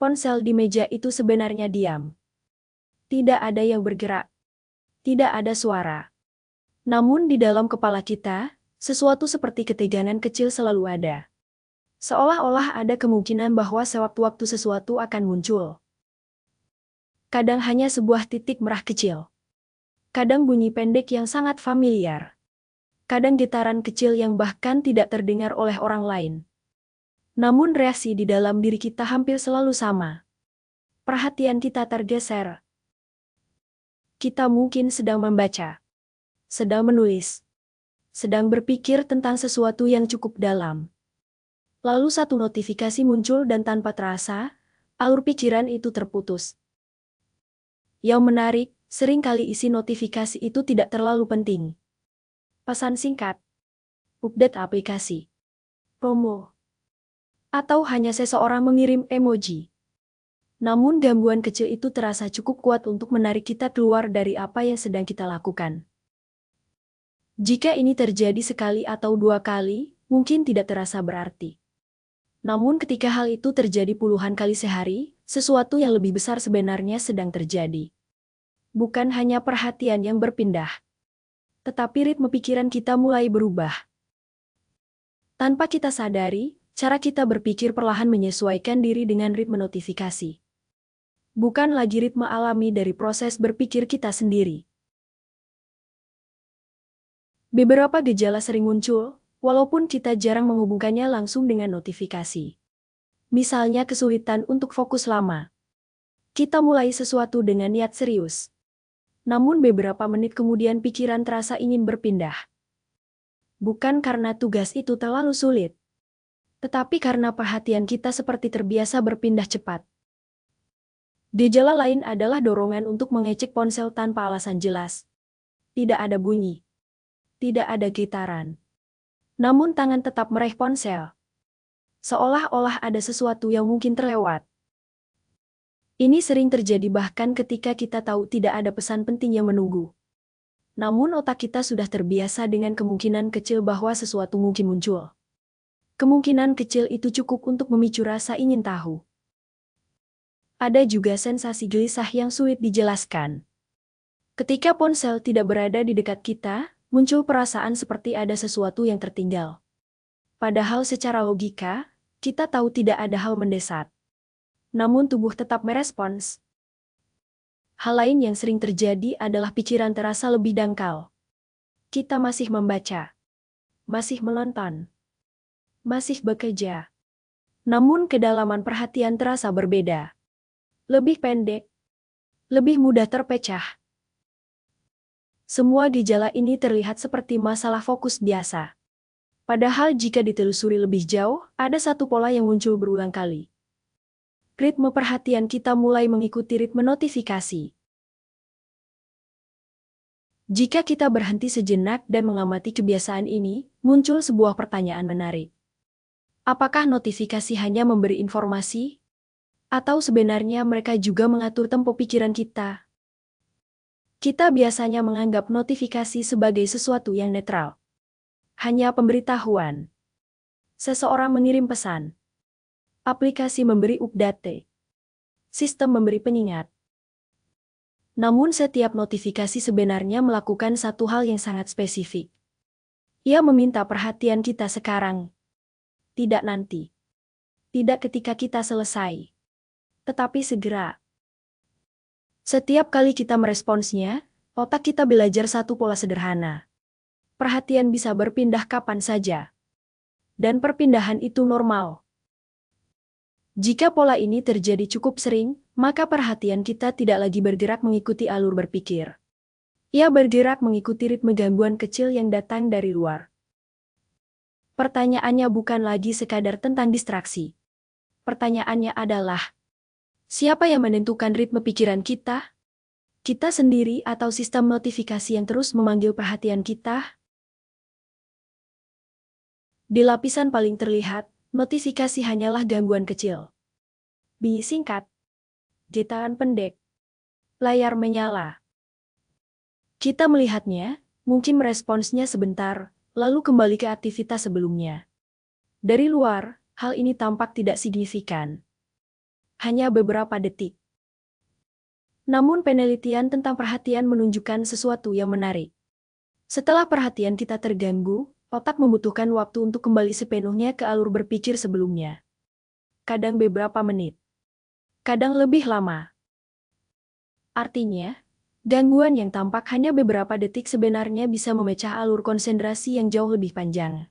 Ponsel di meja itu sebenarnya diam. Tidak ada yang bergerak. Tidak ada suara. Namun di dalam kepala kita, sesuatu seperti ketegangan kecil selalu ada. Seolah-olah ada kemungkinan bahwa sewaktu-waktu sesuatu akan muncul. Kadang hanya sebuah titik merah kecil. Kadang bunyi pendek yang sangat familiar. Kadang getaran kecil yang bahkan tidak terdengar oleh orang lain. Namun reaksi di dalam diri kita hampir selalu sama. Perhatian kita tergeser. Kita mungkin sedang membaca, sedang menulis, sedang berpikir tentang sesuatu yang cukup dalam. Lalu satu notifikasi muncul dan tanpa terasa, alur pikiran itu terputus. Yang menarik, seringkali isi notifikasi itu tidak terlalu penting. Pesan singkat, update aplikasi, promo, atau hanya seseorang mengirim emoji. Namun gangguan kecil itu terasa cukup kuat untuk menarik kita keluar dari apa yang sedang kita lakukan. Jika ini terjadi sekali atau dua kali, mungkin tidak terasa berarti. Namun ketika hal itu terjadi puluhan kali sehari, sesuatu yang lebih besar sebenarnya sedang terjadi. Bukan hanya perhatian yang berpindah, tetapi ritme pikiran kita mulai berubah. Tanpa kita sadari, cara kita berpikir perlahan menyesuaikan diri dengan ritme notifikasi. Bukan lagi ritme alami dari proses berpikir kita sendiri. Beberapa gejala sering muncul, walaupun kita jarang menghubungkannya langsung dengan notifikasi. Misalnya kesulitan untuk fokus lama. Kita mulai sesuatu dengan niat serius. Namun beberapa menit kemudian pikiran terasa ingin berpindah. Bukan karena tugas itu terlalu sulit, tetapi karena perhatian kita seperti terbiasa berpindah cepat. Gejala lain adalah dorongan untuk mengecek ponsel tanpa alasan jelas. Tidak ada bunyi. Tidak ada getaran. Namun tangan tetap meraih ponsel. Seolah-olah ada sesuatu yang mungkin terlewat. Ini sering terjadi bahkan ketika kita tahu tidak ada pesan penting yang menunggu. Namun otak kita sudah terbiasa dengan kemungkinan kecil bahwa sesuatu mungkin muncul. Kemungkinan kecil itu cukup untuk memicu rasa ingin tahu. Ada juga sensasi gelisah yang sulit dijelaskan. Ketika ponsel tidak berada di dekat kita, muncul perasaan seperti ada sesuatu yang tertinggal. Padahal secara logika, kita tahu tidak ada hal mendesak. Namun tubuh tetap merespons. Hal lain yang sering terjadi adalah pikiran terasa lebih dangkal. Kita masih membaca, masih menonton, masih bekerja. Namun kedalaman perhatian terasa berbeda. Lebih pendek, lebih mudah terpecah. Semua gejala ini terlihat seperti masalah fokus biasa. Padahal jika ditelusuri lebih jauh, ada satu pola yang muncul berulang kali. Ritme perhatian kita mulai mengikuti ritme notifikasi. Jika kita berhenti sejenak dan mengamati kebiasaan ini, muncul sebuah pertanyaan menarik. Apakah notifikasi hanya memberi informasi? Atau sebenarnya mereka juga mengatur tempo pikiran kita? Kita biasanya menganggap notifikasi sebagai sesuatu yang netral. Hanya pemberitahuan. Seseorang mengirim pesan. Aplikasi memberi update. Sistem memberi pengingat. Namun setiap notifikasi sebenarnya melakukan satu hal yang sangat spesifik. Ia meminta perhatian kita sekarang. Tidak nanti. Tidak ketika kita selesai. Tetapi segera. Setiap kali kita meresponsnya, otak kita belajar satu pola sederhana. Perhatian bisa berpindah kapan saja. Dan perpindahan itu normal. Jika pola ini terjadi cukup sering, maka perhatian kita tidak lagi bergerak mengikuti alur berpikir. Ia bergerak mengikuti ritme gangguan kecil yang datang dari luar. Pertanyaannya bukan lagi sekadar tentang distraksi. Pertanyaannya adalah, siapa yang menentukan ritme pikiran kita? Kita sendiri atau sistem notifikasi yang terus memanggil perhatian kita? Di lapisan paling terlihat, notifikasi hanyalah gangguan kecil. Bunyi singkat, getaran pendek, layar menyala. Kita melihatnya, mungkin meresponsnya sebentar, lalu kembali ke aktivitas sebelumnya. Dari luar, hal ini tampak tidak signifikan. hanya beberapa detik. Namun penelitian tentang perhatian menunjukkan sesuatu yang menarik. Setelah perhatian kita terganggu, otak membutuhkan waktu untuk kembali sepenuhnya ke alur berpikir sebelumnya. Kadang beberapa menit. Kadang lebih lama. Artinya, gangguan yang tampak hanya beberapa detik sebenarnya bisa memecah alur konsentrasi yang jauh lebih panjang.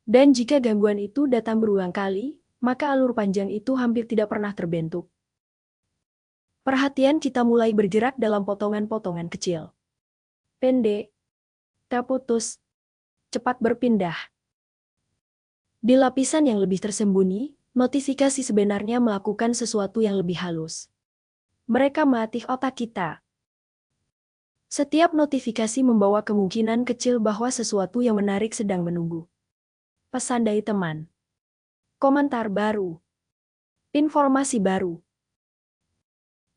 Dan jika gangguan itu datang berulang kali, maka alur panjang itu hampir tidak pernah terbentuk. Perhatian kita mulai bergerak dalam potongan-potongan kecil. Pendek, terputus, cepat berpindah. Di lapisan yang lebih tersembunyi, notifikasi sebenarnya melakukan sesuatu yang lebih halus. Mereka melatih otak kita. Setiap notifikasi membawa kemungkinan kecil bahwa sesuatu yang menarik sedang menunggu. Pesan dari teman. Komentar baru. Informasi baru.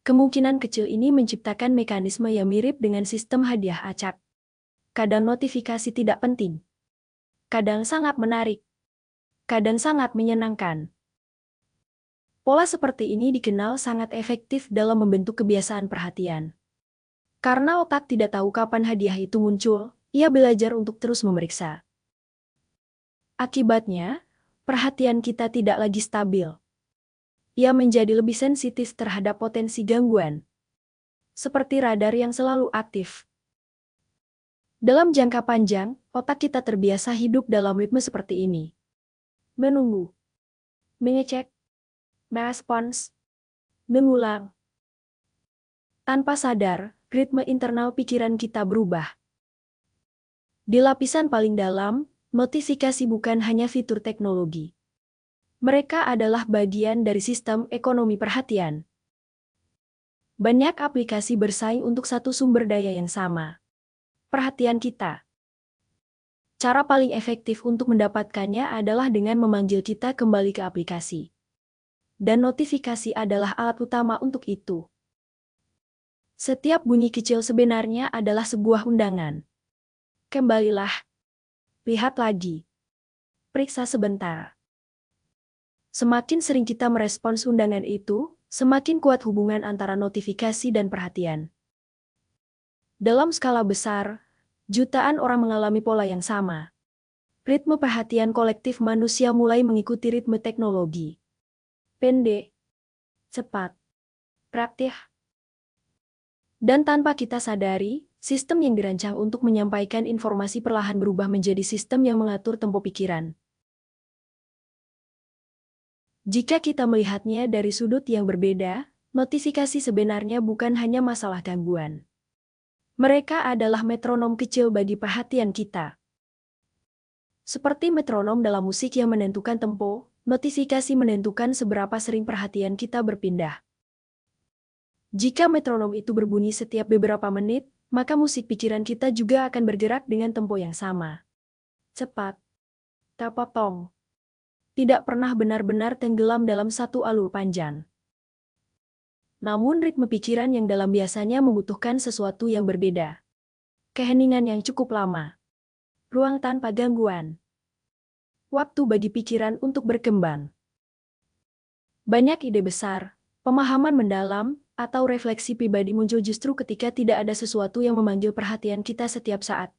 Kemungkinan kecil ini menciptakan mekanisme yang mirip dengan sistem hadiah acak. Kadang notifikasi tidak penting. Kadang sangat menarik. Kadang sangat menyenangkan. Pola seperti ini dikenal sangat efektif dalam membentuk kebiasaan perhatian. Karena otak tidak tahu kapan hadiah itu muncul, ia belajar untuk terus memeriksa. Akibatnya, perhatian kita tidak lagi stabil. Ia menjadi lebih sensitif terhadap potensi gangguan. Seperti radar yang selalu aktif. Dalam jangka panjang, otak kita terbiasa hidup dalam ritme seperti ini. Menunggu. Mengecek. Merespons. Mengulang. Tanpa sadar, ritme internal pikiran kita berubah. Di lapisan paling dalam, notifikasi bukan hanya fitur teknologi. Mereka adalah bagian dari sistem ekonomi perhatian. Banyak aplikasi bersaing untuk satu sumber daya yang sama. Perhatian kita. Cara paling efektif untuk mendapatkannya adalah dengan memanggil kita kembali ke aplikasi. Dan notifikasi adalah alat utama untuk itu. Setiap bunyi kecil sebenarnya adalah sebuah undangan. Kembalilah. Lihat lagi. Periksa sebentar. Semakin sering kita merespons undangan itu, semakin kuat hubungan antara notifikasi dan perhatian. Dalam skala besar, jutaan orang mengalami pola yang sama. Ritme perhatian kolektif manusia mulai mengikuti ritme teknologi. Pendek, cepat, praktis. Dan tanpa kita sadari, sistem yang dirancang untuk menyampaikan informasi perlahan berubah menjadi sistem yang mengatur tempo pikiran. Jika kita melihatnya dari sudut yang berbeda, notifikasi sebenarnya bukan hanya masalah gangguan. Mereka adalah metronom kecil bagi perhatian kita. Seperti metronom dalam musik yang menentukan tempo, notifikasi menentukan seberapa sering perhatian kita berpindah. Jika metronom itu berbunyi setiap beberapa menit, maka musik pikiran kita juga akan bergerak dengan tempo yang sama. Cepat, terpotong. Tidak pernah benar-benar tenggelam dalam satu alur panjang. Namun ritme pikiran yang dalam biasanya membutuhkan sesuatu yang berbeda. Keheningan yang cukup lama. Ruang tanpa gangguan. Waktu bagi pikiran untuk berkembang. Banyak ide besar, pemahaman mendalam, atau refleksi pribadi muncul justru ketika tidak ada sesuatu yang memanggil perhatian kita setiap saat.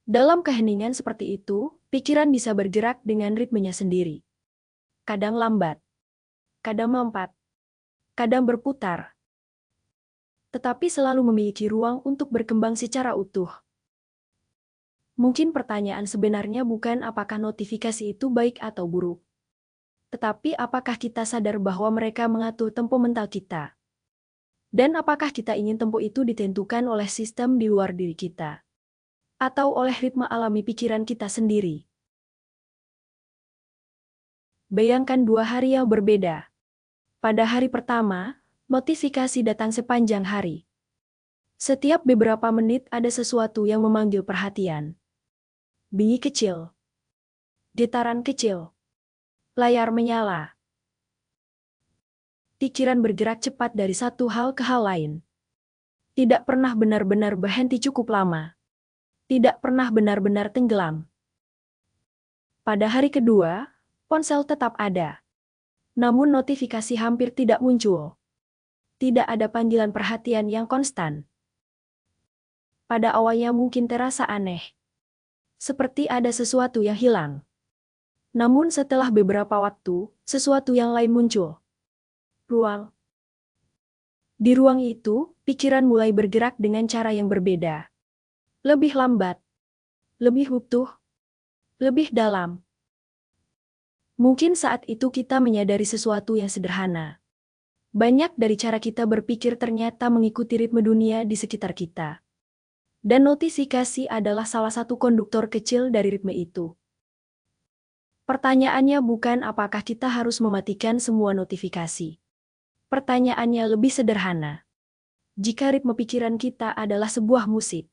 Dalam keheningan seperti itu, pikiran bisa bergerak dengan ritmenya sendiri. Kadang lambat, kadang melompat, kadang berputar. Tetapi selalu memiliki ruang untuk berkembang secara utuh. Mungkin pertanyaan sebenarnya bukan apakah notifikasi itu baik atau buruk. Tetapi apakah kita sadar bahwa mereka mengatur tempo mental kita? Dan apakah kita ingin tempo itu ditentukan oleh sistem di luar diri kita? Atau oleh ritme alami pikiran kita sendiri? Bayangkan 2 hari yang berbeda. Pada hari pertama, notifikasi datang sepanjang hari. Setiap beberapa menit ada sesuatu yang memanggil perhatian. Bunyi kecil. Getaran kecil. Layar menyala. Pikiran bergerak cepat dari satu hal ke hal lain. Tidak pernah benar-benar berhenti cukup lama. Tidak pernah benar-benar tenggelam. Pada hari kedua, ponsel tetap ada. Namun notifikasi hampir tidak muncul. Tidak ada panggilan perhatian yang konstan. Pada awalnya mungkin terasa aneh. Seperti ada sesuatu yang hilang. Namun setelah beberapa waktu, sesuatu yang lain muncul. Ruang. Di ruang itu, pikiran mulai bergerak dengan cara yang berbeda. Lebih lambat. Lebih utuh. Lebih dalam. Mungkin saat itu kita menyadari sesuatu yang sederhana. Banyak dari cara kita berpikir ternyata mengikuti ritme dunia di sekitar kita. Dan notifikasi adalah salah satu konduktor kecil dari ritme itu. Pertanyaannya bukan apakah kita harus mematikan semua notifikasi. Pertanyaannya lebih sederhana. Jika ritme pikiran kita adalah sebuah musik,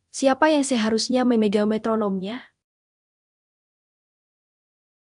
siapa yang seharusnya memegang metronomnya?